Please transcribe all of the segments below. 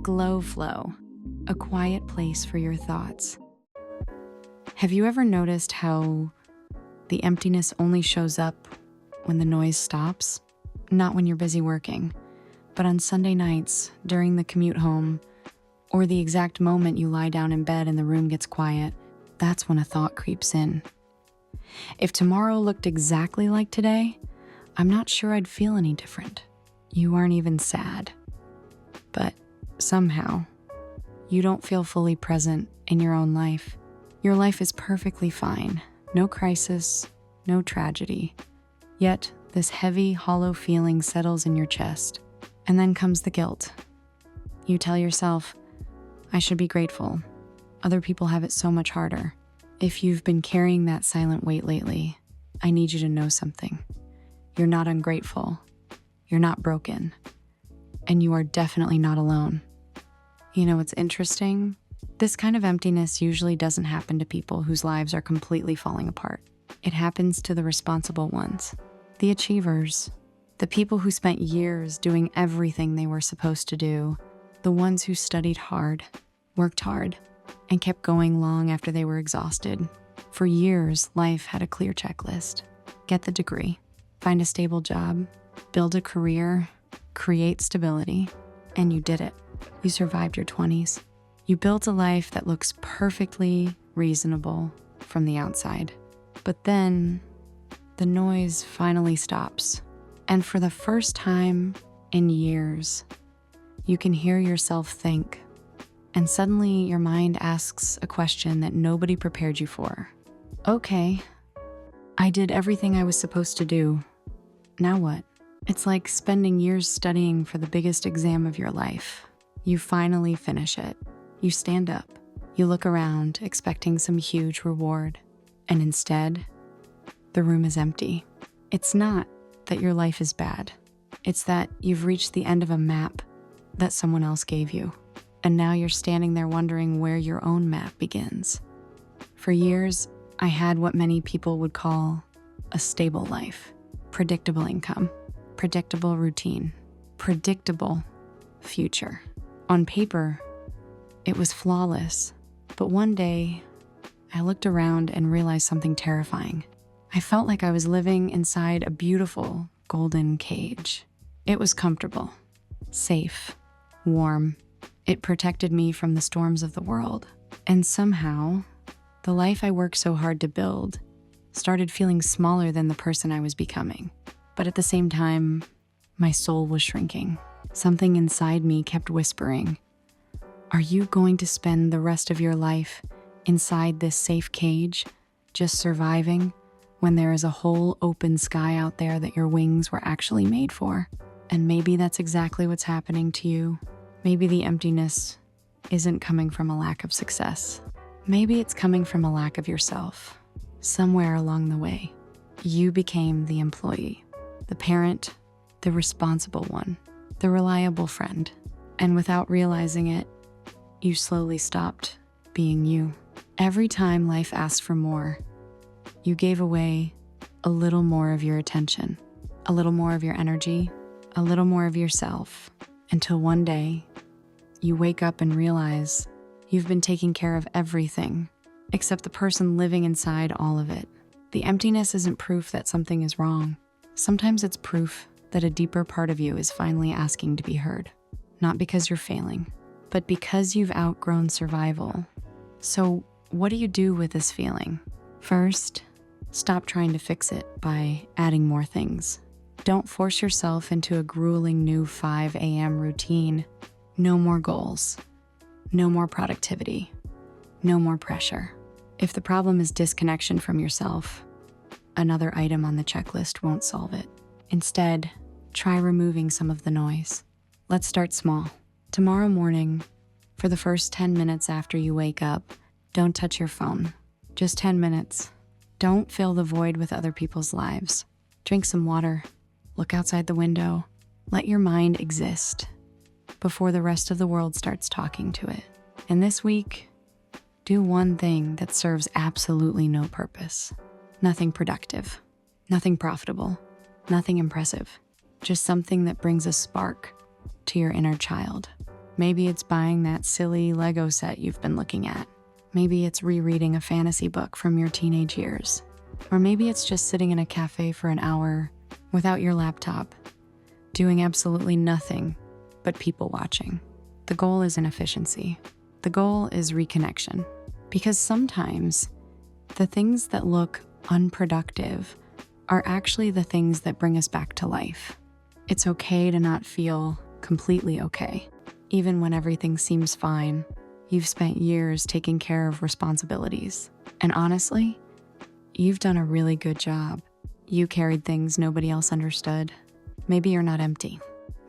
GlowFlow, a quiet place for your thoughts. Have you ever noticed how the emptiness only shows up when the noise stops? Not when you're busy working, but on Sunday nights, during the commute home, or the exact moment you lie down in bed and the room gets quiet. That's when a thought creeps in. If tomorrow looked exactly like today, I'm not sure I'd feel any different. You aren't even sad. But somehow, you don't feel fully present in your own life. Your life is perfectly fine. No crisis, no tragedy. Yet, this heavy, hollow feeling settles in your chest. And then comes the guilt. You tell yourself, I should be grateful. Other people have it so much harder. If you've been carrying that silent weight lately, I need you to know something. You're not ungrateful. You're not broken. And you are definitely not alone. You know what's interesting? This kind of emptiness usually doesn't happen to people whose lives are completely falling apart. It happens to the responsible ones, the achievers, the people who spent years doing everything they were supposed to do, the ones who studied hard, worked hard, and kept going long after they were exhausted. For years, life had a clear checklist. Get the degree, find a stable job, build a career, create stability, and you did it. You survived your 20s. You built a life that looks perfectly reasonable from the outside. But then, the noise finally stops. And for the first time in years, you can hear yourself think. And suddenly your mind asks a question that nobody prepared you for. Okay, I did everything I was supposed to do. Now what? It's like spending years studying for the biggest exam of your life. You finally finish it. You stand up. You look around, expecting some huge reward. And instead, the room is empty. It's not that your life is bad. It's that you've reached the end of a map that someone else gave you. And now you're standing there wondering where your own map begins. For years, I had what many people would call a stable life. Predictable income, predictable routine, predictable future. On paper, it was flawless. But one day, I looked around and realized something terrifying. I felt like I was living inside a beautiful golden cage. It was comfortable, safe, warm. It protected me from the storms of the world. And somehow, the life I worked so hard to build started feeling smaller than the person I was becoming. But at the same time, my soul was shrinking. Something inside me kept whispering, are you going to spend the rest of your life inside this safe cage, just surviving, when there is a whole open sky out there that your wings were actually made for? And maybe that's exactly what's happening to you. Maybe the emptiness isn't coming from a lack of success. Maybe it's coming from a lack of yourself. Somewhere along the way, you became the employee, the parent, the responsible one, the reliable friend. And without realizing it, you slowly stopped being you. Every time life asked for more, you gave away a little more of your attention, a little more of your energy, a little more of yourself, until one day, you wake up and realize you've been taking care of everything, except the person living inside all of it. The emptiness isn't proof that something is wrong. Sometimes it's proof that a deeper part of you is finally asking to be heard. Not because you're failing, but because you've outgrown survival. So what do you do with this feeling? First, stop trying to fix it by adding more things. Don't force yourself into a grueling new 5 a.m. routine. No more goals. No more productivity. No more pressure. If the problem is disconnection from yourself, another item on the checklist won't solve it. Instead, try removing some of the noise. Let's start small. Tomorrow morning, for the first 10 minutes after you wake up, don't touch your phone. Just 10 minutes. Don't fill the void with other people's lives. Drink some water. Look outside the window. Let your mind exist before the rest of the world starts talking to it. And this week, do one thing that serves absolutely no purpose. Nothing productive, nothing profitable, nothing impressive. Just something that brings a spark to your inner child. Maybe it's buying that silly Lego set you've been looking at. Maybe it's rereading a fantasy book from your teenage years. Or maybe it's just sitting in a cafe for an hour without your laptop, doing absolutely nothing but people watching. The goal isn't efficiency. The goal is reconnection. Because sometimes the things that look unproductive are actually the things that bring us back to life. It's okay to not feel completely okay. Even when everything seems fine, you've spent years taking care of responsibilities. And honestly, you've done a really good job. You carried things nobody else understood. Maybe you're not empty.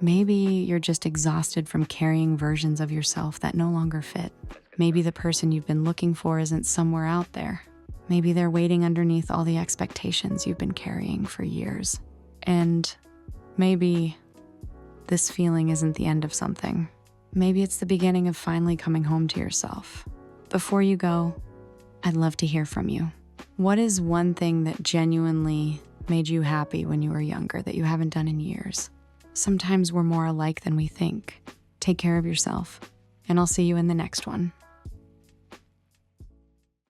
Maybe you're just exhausted from carrying versions of yourself that no longer fit. Maybe the person you've been looking for isn't somewhere out there. Maybe they're waiting underneath all the expectations you've been carrying for years. And maybe this feeling isn't the end of something. Maybe it's the beginning of finally coming home to yourself. Before you go, I'd love to hear from you. What is one thing that genuinely made you happy when you were younger that you haven't done in years? Sometimes we're more alike than we think. Take care of yourself, and I'll see you in the next one.